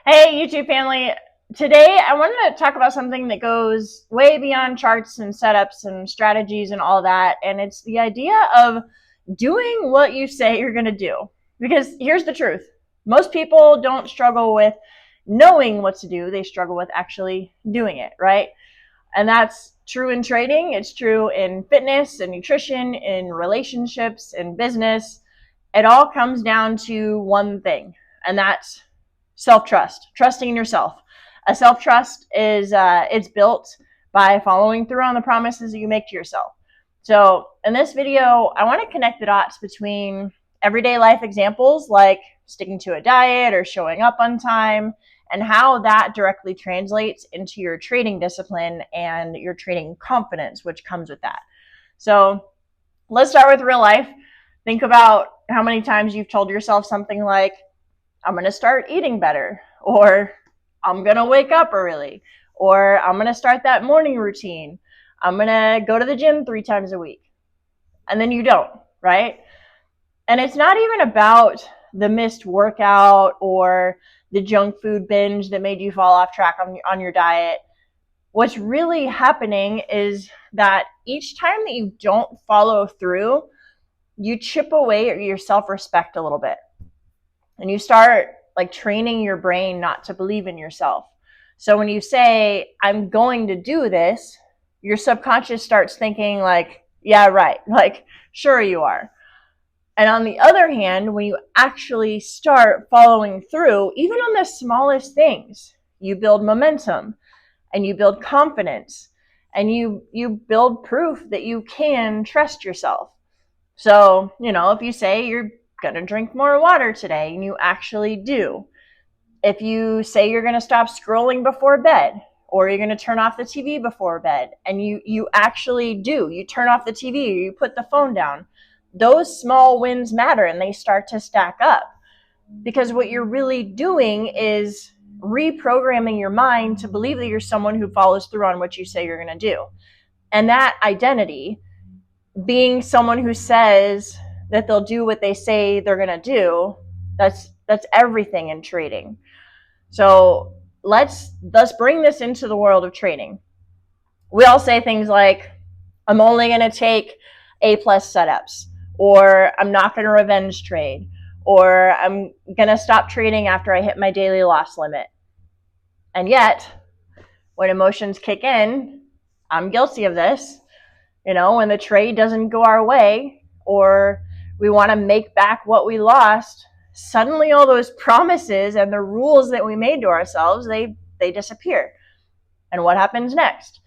Hey, YouTube family. Today, I wanted to talk about something that goes way beyond charts and setups and strategies and all that. And it's the idea of doing what you say you're going to do. Because here's the truth. Most people don't struggle with knowing what to do. They struggle with actually doing it, right? And that's true in trading. It's true in fitness and nutrition, in relationships, in business. It all comes down to one thing, and that's self-trust, trusting in yourself. A self-trust is it's built by following through on the promises that you make to yourself. So in this video, I want to connect the dots between everyday life examples like sticking to a diet or showing up on time, and how that directly translates into your trading discipline and your trading confidence, which comes with that. So let's start with real life. Think about how many times you've told yourself something like, I'm going to start eating better, or I'm going to wake up early, or I'm going to start that morning routine. I'm going to go to the gym 3 times a week. And then you don't, right? And it's not even about the missed workout or the junk food binge that made you fall off track on your diet. What's really happening is that each time that you don't follow through, you chip away at your self-respect a little bit. And you start like training your brain not to believe in yourself. So when you say, I'm going to do this, your subconscious starts thinking like, yeah, right. Like, sure you are. And on the other hand, when you actually start following through, even on the smallest things, you build momentum and you build confidence and you build proof that you can trust yourself. So, if you say you're going to drink more water today and you actually do, if you say you're going to stop scrolling before bed, or you're going to turn off the TV before bed, and you actually do, you turn off the TV, or you put the phone down, those small wins matter and they start to stack up. Because what you're really doing is reprogramming your mind to believe that you're someone who follows through on what you say you're going to do. And that identity, being someone who says that they'll do what they say they're going to do, that's everything in trading. So let's bring this into the world of trading. We all say things like, I'm only going to take A+ setups, or I'm not going to revenge trade, or I'm going to stop trading after I hit my daily loss limit. And yet, when emotions kick in, I'm guilty of this. When the trade doesn't go our way, or we want to make back what we lost, suddenly all those promises and the rules that we made to ourselves, they disappear. And what happens next?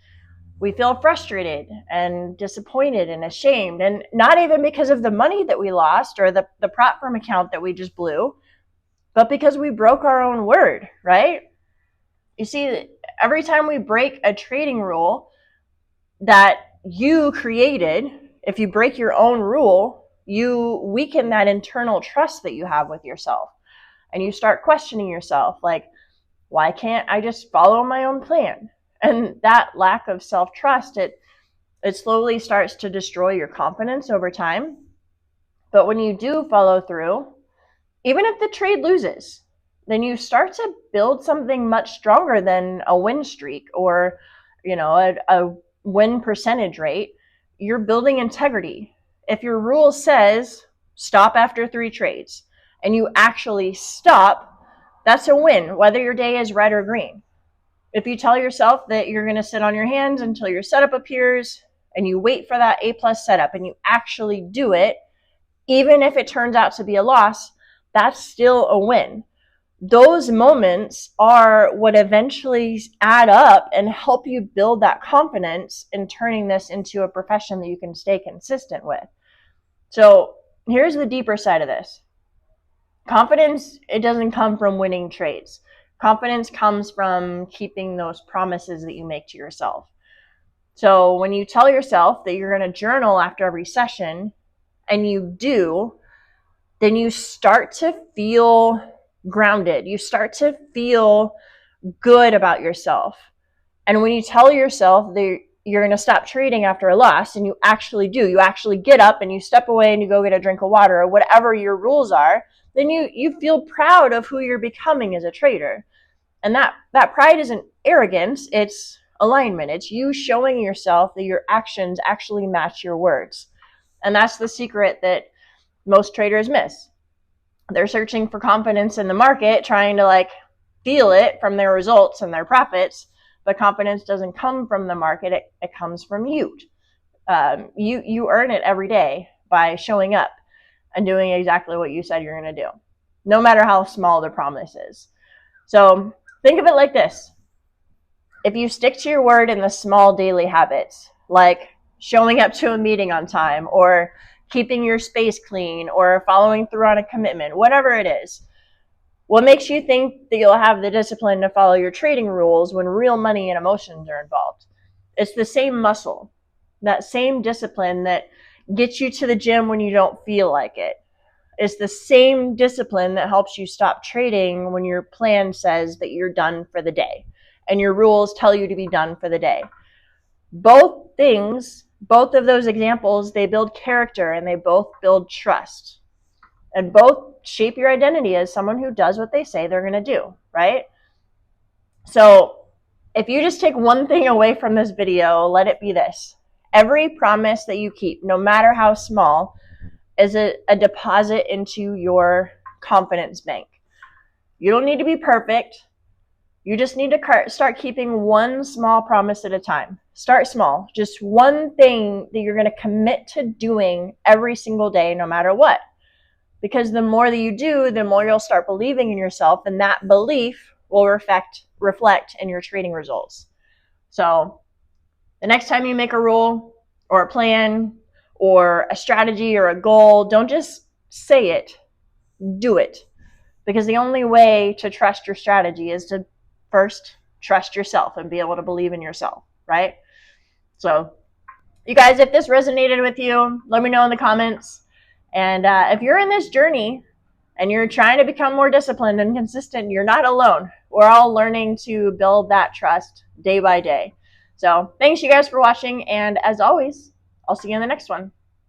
We feel frustrated and disappointed and ashamed, and not even because of the money that we lost or the prop firm account that we just blew, but because we broke our own word, right? You see, every time we break a trading rule that you created, if you break your own rule, you weaken that internal trust that you have with yourself. And you start questioning yourself, like, why can't I just follow my own plan? And that lack of self-trust, it slowly starts to destroy your confidence over time. But when you do follow through, even if the trade loses, then you start to build something much stronger than a win streak or, a win percentage rate. You're building integrity. If your rule says stop after 3 trades and you actually stop, that's a win, whether your day is red or green. If you tell yourself that you're going to sit on your hands until your setup appears and you wait for that A+ setup and you actually do it, even if it turns out to be a loss, that's still a win. Those moments are what eventually add up and help you build that confidence in turning this into a profession that you can stay consistent with. So here's the deeper side of this. Confidence, it doesn't come from winning trades. Confidence comes from keeping those promises that you make to yourself. So when you tell yourself that you're going to journal after every session, and you do, then you start to feel grounded. You start to feel good about yourself. And when you tell yourself that you're going to stop trading after a loss, and you actually do, you actually get up and you step away and you go get a drink of water or whatever your rules are, then you feel proud of who you're becoming as a trader. And that pride isn't arrogance, it's alignment. It's you showing yourself that your actions actually match your words. And that's the secret that most traders miss. They're searching for confidence in the market, trying to like feel it from their results and their profits. But confidence doesn't come from the market, it comes from you. You earn it every day by showing up and doing exactly what you said you're going to do, no matter how small the promise is. So think of it like this. If you stick to your word in the small daily habits, like showing up to a meeting on time, or keeping your space clean, or following through on a commitment, whatever it is, what makes you think that you'll have the discipline to follow your trading rules when real money and emotions are involved? It's the same muscle, that same discipline that gets you to the gym when you don't feel like it. It's the same discipline that helps you stop trading when your plan says that you're done for the day and your rules tell you to be done for the day. Both things, both of those examples, they build character and they both build trust. And both shape your identity as someone who does what they say they're going to do, right? So if you just take one thing away from this video, let it be this. Every promise that you keep, no matter how small, is a deposit into your confidence bank. You don't need to be perfect. You just need to start keeping one small promise at a time. Start small. Just one thing that you're going to commit to doing every single day, no matter what. Because the more that you do, the more you'll start believing in yourself, and that belief will reflect in your trading results. So the next time you make a rule or a plan or a strategy or a goal, don't just say it, do it. Because the only way to trust your strategy is to first trust yourself and be able to believe in yourself, right? So you guys, if this resonated with you, let me know in the comments. And if you're in this journey and you're trying to become more disciplined and consistent, you're not alone. We're all learning to build that trust day by day. So thanks you guys for watching. And as always, I'll see you in the next one.